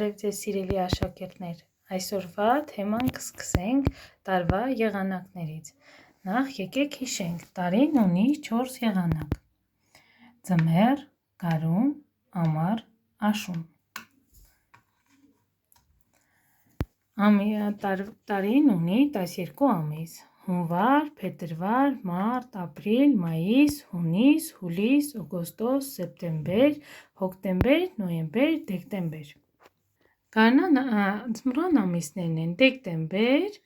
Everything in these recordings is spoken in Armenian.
Բարև ձեզ սիրելի աշակերտներ, այսօրվա թեման կսկսենք տարվա եղանակներից, նախ եկեք հիշենք, տարին ունի 4 եղանակ, ձմեռ, գարուն, ամառ, աշուն, տարին ունի 12 ամիս, հունվար, փետրվար, մարտ, ապրիլ, մայիս, հունիս, հուլիս, օգոստոս, սեպտեմբեր, հոկտեմբեր, նոյեմբեր, դեկտեմբեր, ձմռան ամիսներն են դեկտեմբեր,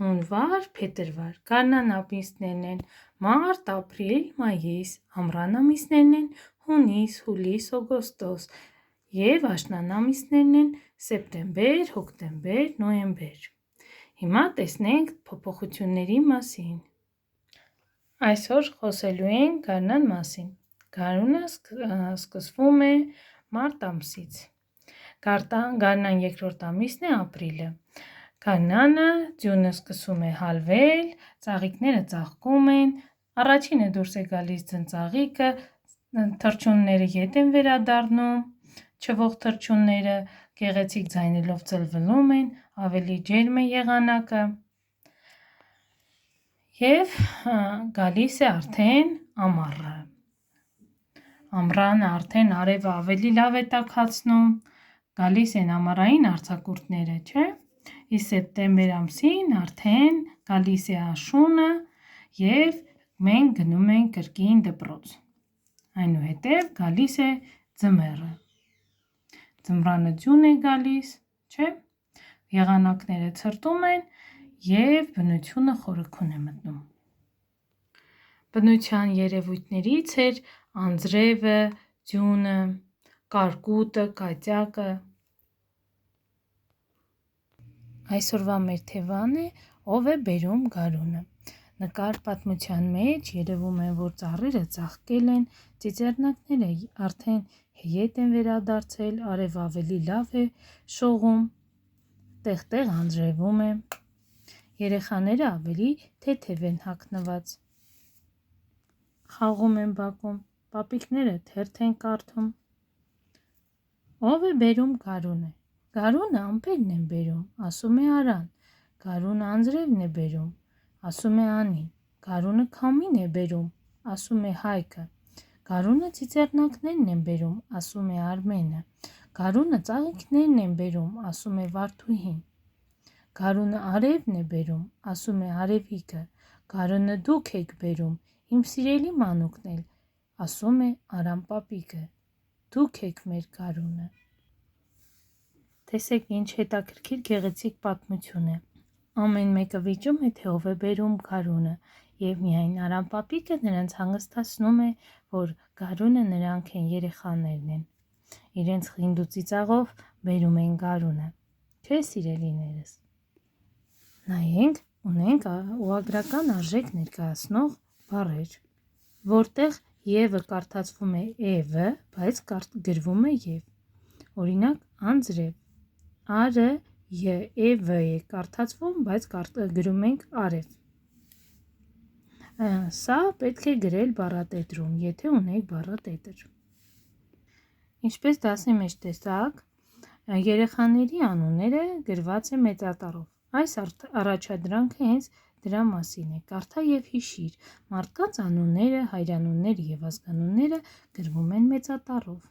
հունվար, փետրվար, գարնան ամիսներն են մարտ, ապրիլ, մայիս, ամռան ամիսներն են հունիս, հուլիս, օգոստոս և աշնան ամիսներն են սեպտեմբեր, հոկտեմբեր, նոյեմբեր։ Հիմա տեսնենք փոփոխությունների մասին։ Այսօր խոսելու ենք գարնան մասին։ Գարունը սկսվում է մարտ ամսից։ Գարնան երկրորդ ամիսն է ապրիլը։ Գարնանը ձյունը սկսում է հալվել, ծաղիկները ծաղկում են, առաջինը դուրս է գալիս ձնծաղիկը, թռչունները ետ են վերադառնում, չվող թռչունները գեղեցիկ ձայներով ծլվլում են, ավելի ջերմ է եղանակը և գալիս է արդեն ամառը։ Ամռանը արդեն արևը ավելի լավ է տաքացնում, գալիս են ամառային արձակուրդները, չէ՞։ Իսկ սեպտեմբեր ամսին արդեն գալիս է աշունը և մենք գնում ենք կրկին դպրոց։ Այնուհետև գալիս է ձմեռը։ Ձմռանը ձյուն է գալիս, չէ՞։ Եղանակները ցրտում են և բնությունը խորքում է մտնում։ Բնության երևույթներից էր անձրևը, ձյունը, կարկուտը, կատյակը։ Այսօրվա մեր թեման է ով է բերում գարունը։ Նկար պատմության մեջ երևում է, որ ծառերը ծաղկել են, ծիծեռնակները արդեն ետ են վերադարձել, արևը ավելի լավ է շողում, տեղ-տեղ անձրևում է, երեխաները ավելի թեթև են հագնված, խաղում են բակում, պապիկները թերթ են կարդում։ Ով է բերում գարունը։ Գարունը ամպերն են բերում, ասում է Արան, գարունը անձրևն է բերում, ասում է Անին, գարունը քամին է բերում, ասում է Հայկը, գարունը ծիծեռնակներն են բերում, ասում է Արմենը, գարունը ծաղիկներն են բերում, ասում է Վարդուհին, գարունը արևն է բերում, ասում է Արևիկը, գարունը դուք եք բերում, իմ սիրելի մանուկն էլ, ասում է Արամ պապիկը, դուք եք մեր գարունը։ Տեսեք ինչ հետաքրքիր գեղեցիկ պատմություն է։ Ամեն մեկը վիճում է, թե ով է բերում գարունը, և միայն Արամ պապիկը նրանց հանգստացնում է, որ գարունը նրանք են, երեխաներն են։ Իրենց խինդ ու ծիծաղով բերում են գարունը, չէ՞ սիրելիներս։ Նայենք, ունենք ուղղագրական արժեք ներկայացնող բառեր, որտեղ Եվը կարդացվում է Էվը, բայց գրվում է Եվ։ Օրինակ անձրև, Արը Եվը է կարդացվում, բայց գրում ենք Արև։ Սա պետք է գրել բառատետրում, եթե ունեք բառատետր։ Ինչպես դասի մեջ տեսակ, երեխաների անունները գրված է մեծատառով։ Այս առաջադրանքը հենց դրա մասին է, կարդա և հիշիր, մարդկանց անունները, հայրանունները և ազգանունները գրվում են մեծատառով։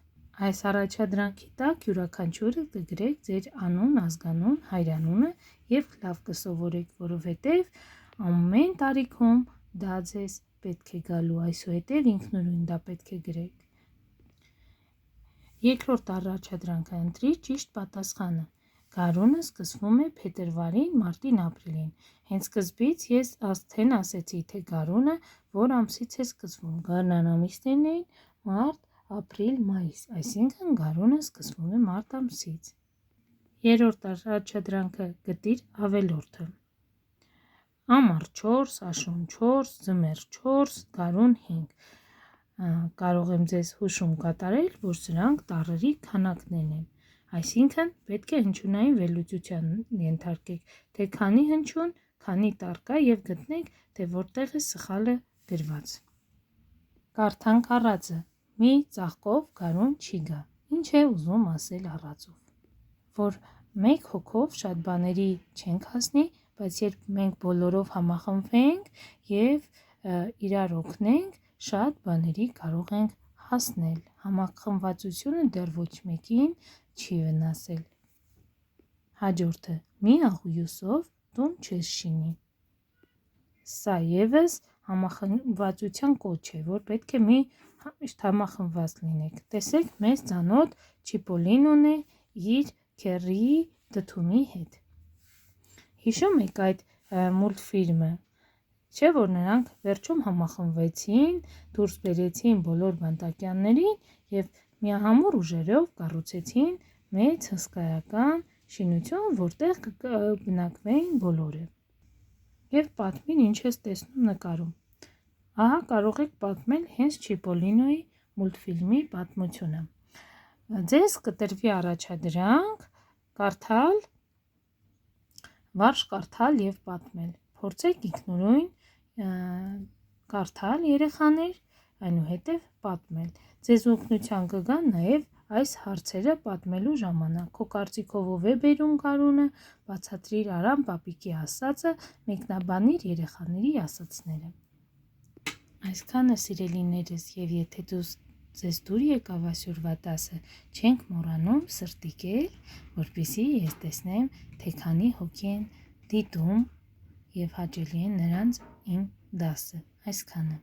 Այս առաջադրանքի տակ յուրաքանչյուրը կգրեք ձեր անուն, ազգանուն, հայրանունը և լավ կսովորեք, որովհետև ամեն տարիքում դա ձեզ պետք է գալու, այսուհետև ինքնուրույն դա պետք է գրեք։ Երկրորդ առաջադրանքը ընտրի ճիշտ պատասխանը։ Գարունը սկսվում է փետրվարին, մարտին, ապրիլին։ Հենց սկզբից ես արդեն ասեցի, թե գարունը որ ամսից է սկսվում։ Գարնան ամիսներն էին մարտ, ապրիլ, մայիս, այսինքն գարունը սկսվում է մարտ ամսից։ Երրորդ առաջադրանքը գտիր ավելորդը։ Ամառ 4, աշուն 4, ձմեռ 4, գարուն 5։ Կարող եմ ձեզ հուշում կատարել, որ սրանք տառերի քանակներն են։ Այսինքն պետք է հնչյունային վերլուծության ենթարկեք, թե քանի հնչյուն, քանի տառ կա և գտնեք, թե որտեղ է սխալը գրված։ Կարդանք առածը։ Մի ծաղկով գարուն չի գա։ Ինչ է ուզում ասել առածով։ որ մեկ հոգով շատ բաների չենք հասնի, բայց երբ մենք բոլորով համախմբվենք և իրար օգնենք, շատ բաների կարող ենք հասնել։ Համախմբվածությունը դեռ ոչ մեկին չի վնասել։ Հաջորդը՝ մի աղյուսով տուն չես շինի։ Սա ևս համախմբվածության կոչ է, որ պետք է միշտ համախմբված լինենք։ Տեսեք, մեզ ծանոթ Չիպոլինոն է իր քեռիի դդումի հետ։ Հիշում եք այդ մուլտֆիլմը, չէ՞ որ նրանք վերջում համախմբվեցին, դուրս բերեցին բոլոր բանտարկյալներին և միահամուռ ուժերով կառուցեցին մեծ հսկայական շինություն, որտեղ կբնակվեին բոլորը։ Եվ պատմին, ինչ ես տեսնում նկարում։ Ահա կարող եք պատմել հենց Չիպոլինոյի մուլտֆիլմի պատմությունը։ Ձեզ կտրվի առաջադրանք վարժ կարդալ և պատմել։ Փորձեք ինքնուրույն կարդալ երեխաներ, այնուհետև պատմել։ Ձեզ օգնության կգա նաև այս հարցերը պատմելու ժամանակ։ Քո կարծիքով ով է բերում գարունը, բացատրիր Արամ պապիկի ասածը, մեկնաբանիր երեխաների ասածները։ Այսքանը սիրելիներս, և եթե ձեզ դուր եկավ այսօրվա դասը, չենք մոռանում սրտիկել, որպեսզի ես տեսնեմ, թե քանի հոգի են դիտում և հաճելի է նրանց իմ դասը։ Այսքանը։